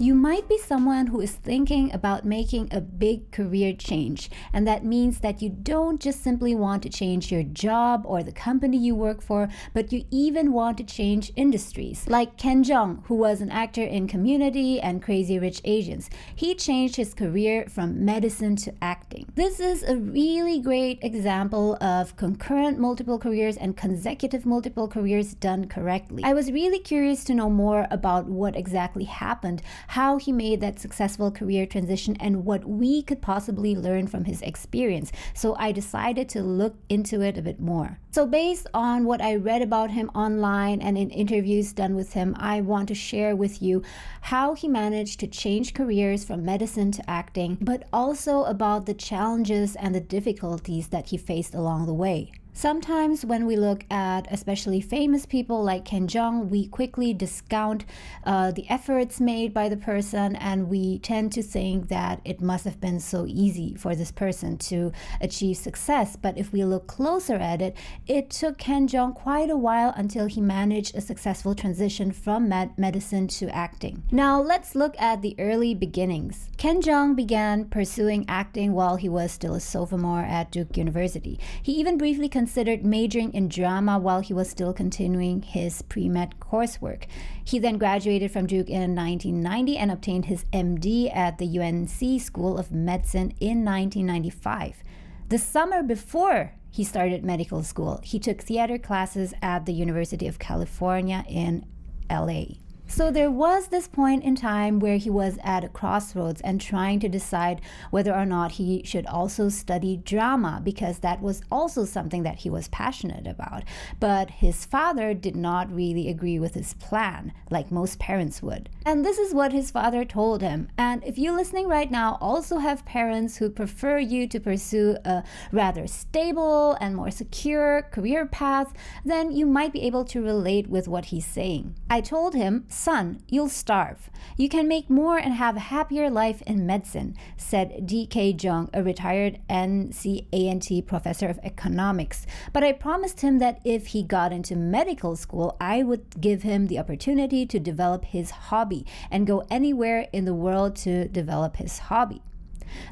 You might be someone who is thinking about making a big career change, and that means that you don't just simply want to change your job or the company you work for, but you even want to change industries. Like Ken Jeong, who was an actor in Community and Crazy Rich Asians. He changed his career from medicine to acting. This is a really great example of concurrent multiple careers and consecutive multiple careers done correctly. I was really curious to know more about what exactly happened, how he made that successful career transition, and what we could possibly learn from his experience. So I decided to look into it a bit more. So based on what I read about him online and in interviews done with him, I want to share with you how he managed to change careers from medicine to acting, but also about the challenges and the difficulties that he faced along the way. Sometimes when we look at especially famous people like Ken Jeong, we quickly discount the efforts made by the person, and we tend to think that it must have been so easy for this person to achieve success. But if we look closer at it, it took Ken Jeong quite a while until he managed a successful transition from medicine to acting. Now let's look at the early beginnings. Ken Jeong began pursuing acting while he was still a sophomore at Duke University. He even briefly considered majoring in drama while he was still continuing his pre-med coursework. He then graduated from Duke in 1990 and obtained his MD at the UNC School of Medicine in 1995. The summer before he started medical school, he took theater classes at the University of California in LA. So there was this point in time where he was at a crossroads and trying to decide whether or not he should also study drama, because that was also something that he was passionate about. But his father did not really agree with his plan, like most parents would. And this is what his father told him. And if you listening right now also have parents who prefer you to pursue a rather stable and more secure career path, then you might be able to relate with what he's saying. I told him, "Son, you'll starve. You can make more and have a happier life in medicine," said D.K. Jeong, a retired NCANT professor of economics. But I promised him that if he got into medical school, I would give him the opportunity to develop his hobby and go anywhere in the world to develop his hobby.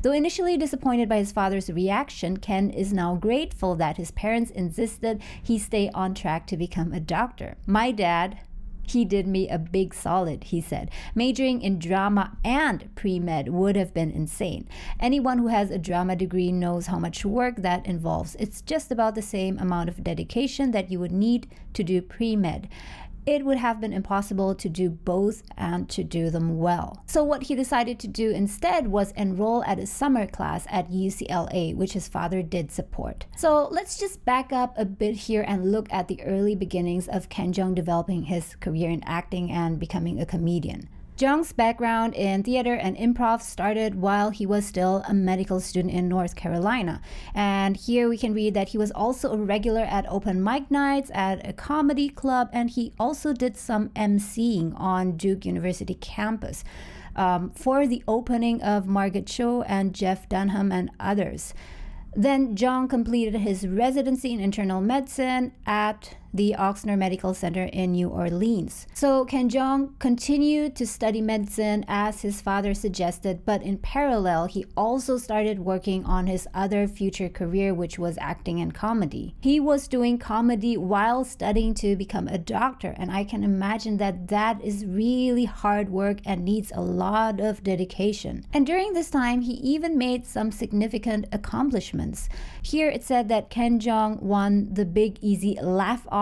Though initially disappointed by his father's reaction, Ken is now grateful that his parents insisted he stay on track to become a doctor. "My dad, he did me a big solid," he said. "Majoring in drama and pre-med would have been insane. Anyone who has a drama degree knows how much work that involves. It's just about the same amount of dedication that you would need to do pre-med. It would have been impossible to do both and to do them well." So what he decided to do instead was enroll at a summer class at UCLA, which his father did support. So let's just back up a bit here and look at the early beginnings of Ken Jeong developing his career in acting and becoming a comedian. Jeong's background in theater and improv started while he was still a medical student in North Carolina. And here we can read that he was also a regular at open mic nights at a comedy club, and he also did some emceeing on Duke University campus for the opening of Margaret Cho and Jeff Dunham and others. Then Jeong completed his residency in internal medicine at the Ochsner Medical Center in New Orleans. So Ken Jeong continued to study medicine as his father suggested, but in parallel, he also started working on his other future career, which was acting and comedy. He was doing comedy while studying to become a doctor, and I can imagine that that is really hard work and needs a lot of dedication. And during this time, he even made some significant accomplishments. Here it said that Ken Jeong won the Big Easy Laugh-Off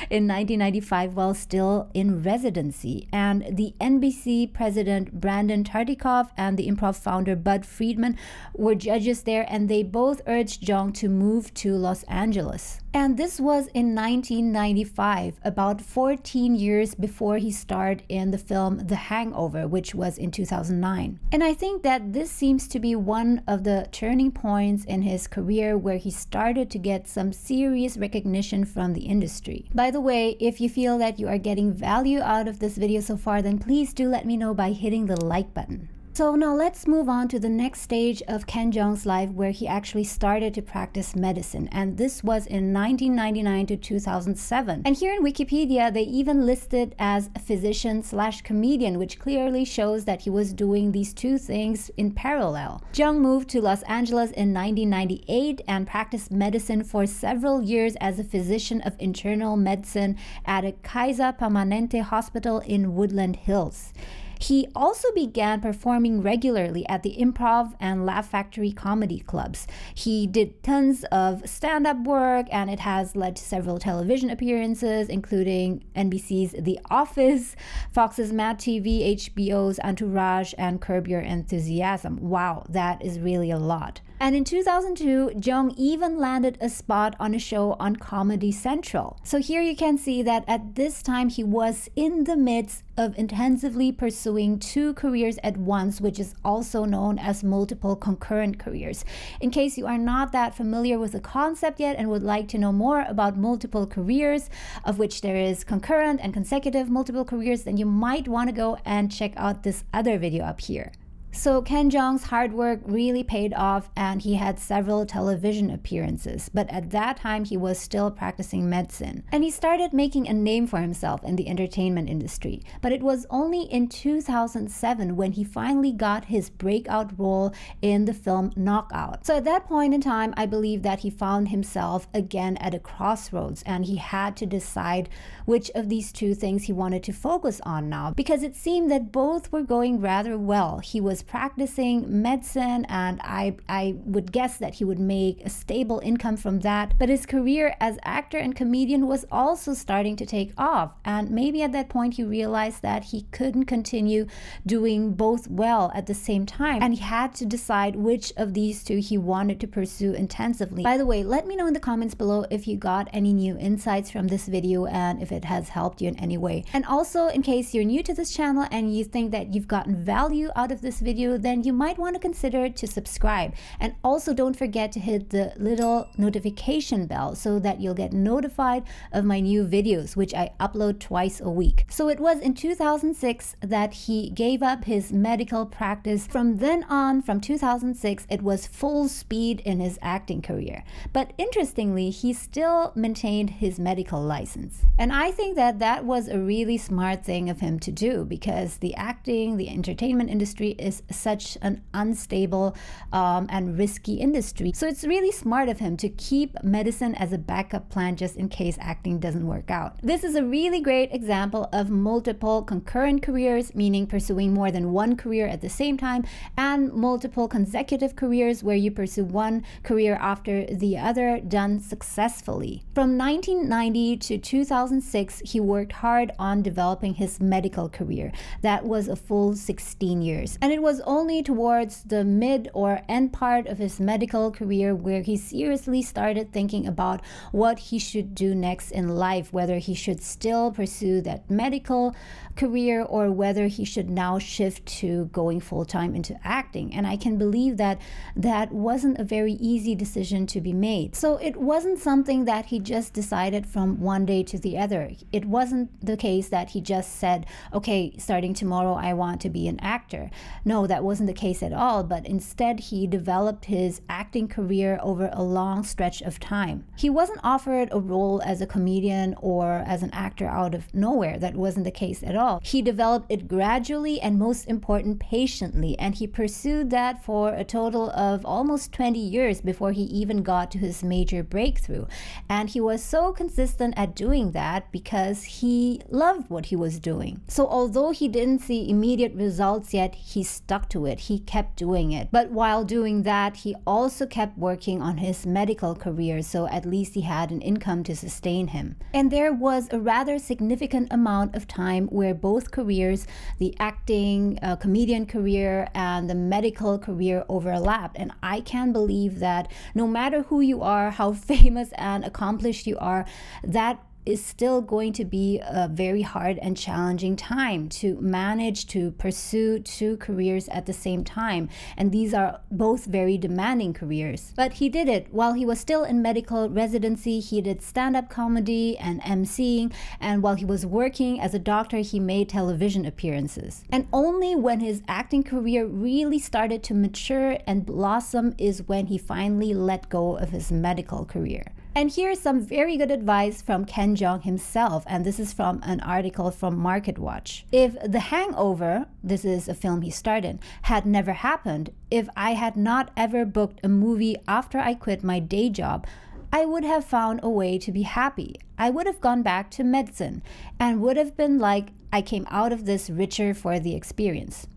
in 1995 while still in residency, and the NBC president Brandon Tartikoff and the improv founder Bud Friedman were judges there, and they both urged Jeong to move to Los Angeles. And this was in 1995, about 14 years before he starred in the film The Hangover, which was in 2009. And I think that this seems to be one of the turning points in his career where he started to get some serious recognition from the industry. By the way, if you feel that you are getting value out of this video so far, then please do let me know by hitting the like button. So now let's move on to the next stage of Ken Jeong's life where he actually started to practice medicine, and this was in 1999 to 2007. And here in Wikipedia, they even listed as a physician/comedian, which clearly shows that he was doing these two things in parallel. Jeong moved to Los Angeles in 1998 and practiced medicine for several years as a physician of internal medicine at a Kaiser Permanente hospital in Woodland Hills. He also began performing regularly at the Improv and Laugh Factory comedy clubs. He did tons of stand-up work, and it has led to several television appearances, including NBC's The Office, Fox's Mad TV, HBO's Entourage, and Curb Your Enthusiasm. Wow, that is really a lot. And in 2002, Jeong even landed a spot on a show on Comedy Central. So here you can see that at this time he was in the midst of intensively pursuing two careers at once, which is also known as multiple concurrent careers. In case you are not that familiar with the concept yet and would like to know more about multiple careers, of which there is concurrent and consecutive multiple careers, then you might want to go and check out this other video up here. So Ken Jeong's hard work really paid off, and he had several television appearances, but at that time he was still practicing medicine. And he started making a name for himself in the entertainment industry. But it was only in 2007 when he finally got his breakout role in the film Knockout. So at that point in time, I believe that he found himself again at a crossroads, and he had to decide which of these two things he wanted to focus on now, because it seemed that both were going rather well. He was practicing medicine, and I would guess that he would make a stable income from that, but his career as actor and comedian was also starting to take off, and maybe at that point he realized that he couldn't continue doing both well at the same time, and he had to decide which of these two he wanted to pursue intensively. By the way, let me know in the comments below if you got any new insights from this video and if it has helped you in any way. And also, in case you're new to this channel and you think that you've gotten value out of this video, then you might want to consider to subscribe. And also don't forget to hit the little notification bell so that you'll get notified of my new videos, which I upload twice a week. So it was in 2006 that he gave up his medical practice. From then on, from 2006, it was full speed in his acting career. But interestingly, he still maintained his medical license. And I think that that was a really smart thing of him to do, because the acting, the entertainment industry is such an unstable and risky industry. So it's really smart of him to keep medicine as a backup plan just in case acting doesn't work out. This is a really great example of multiple concurrent careers, meaning pursuing more than one career at the same time, and multiple consecutive careers where you pursue one career after the other, done successfully. From 1990 to 2006, he worked hard on developing his medical career. That was a full 16 years. And it was only towards the mid or end part of his medical career where he seriously started thinking about what he should do next in life, whether he should still pursue that medical career or whether he should now shift to going full-time into acting. And I can believe that that wasn't a very easy decision to be made. So it wasn't something that he just decided from one day to the other. It wasn't the case that he just said, okay, starting tomorrow I want to be an actor. No, that wasn't the case at all, but instead he developed his acting career over a long stretch of time. He wasn't offered a role as a comedian or as an actor out of nowhere. That wasn't the case at all. He developed it gradually and, most important, patiently, and he pursued that for a total of almost 20 years before he even got to his major breakthrough. And he was so consistent at doing that because he loved what he was doing. So although he didn't see immediate results yet, he stuck to it. He kept doing it. But while doing that, he also kept working on his medical career, so at least he had an income to sustain him. And there was a rather significant amount of time where both careers, the acting, comedian career and the medical career, overlapped. And I can believe that no matter who you are, how famous and accomplished you are, that is still going to be a very hard and challenging time to manage to pursue two careers at the same time. And these are both very demanding careers. But he did it. While he was still in medical residency, he did stand-up comedy and emceeing. And while he was working as a doctor, he made television appearances. And only when his acting career really started to mature and blossom is when he finally let go of his medical career. And here's some very good advice from Ken Jeong himself, and this is from an article from MarketWatch. If The Hangover, this is a film he starred in, had never happened, if I had not ever booked a movie after I quit my day job, I would have found a way to be happy. I would have gone back to medicine and would have been like, I came out of this richer for the experience.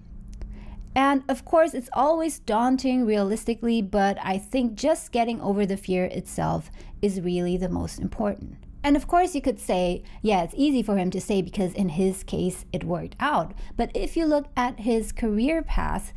And of course, it's always daunting realistically, but I think just getting over the fear itself is really the most important. And of course, you could say, yeah, it's easy for him to say because in his case, it worked out. But if you look at his career path,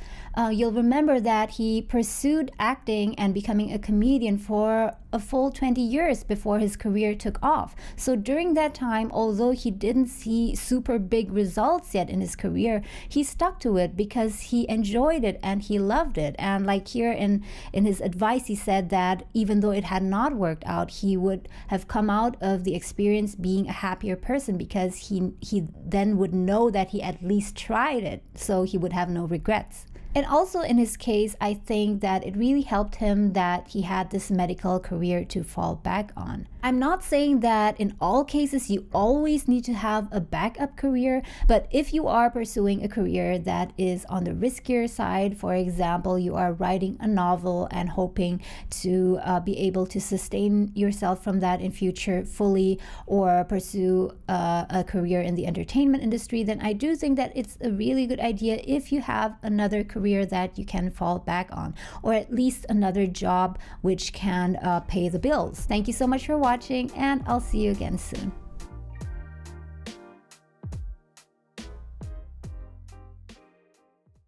you'll remember that he pursued acting and becoming a comedian for a full 20 years before his career took off. So during that time, although he didn't see super big results yet in his career, he stuck to it because he enjoyed it and he loved it. And like here in his advice, he said that even though it had not worked out, he would have come out of the experience being a happier person because he then would know that he at least tried it, so he would have no regrets. And also in his case, I think that it really helped him that he had this medical career to fall back on. I'm not saying that in all cases you always need to have a backup career, but if you are pursuing a career that is on the riskier side, for example, you are writing a novel and hoping to be able to sustain yourself from that in future fully, or pursue a career in the entertainment industry, then I do think that it's a really good idea if you have another career that you can fall back on, or at least another job which can pay the bills. Thank you so much for watching, and I'll see you again soon.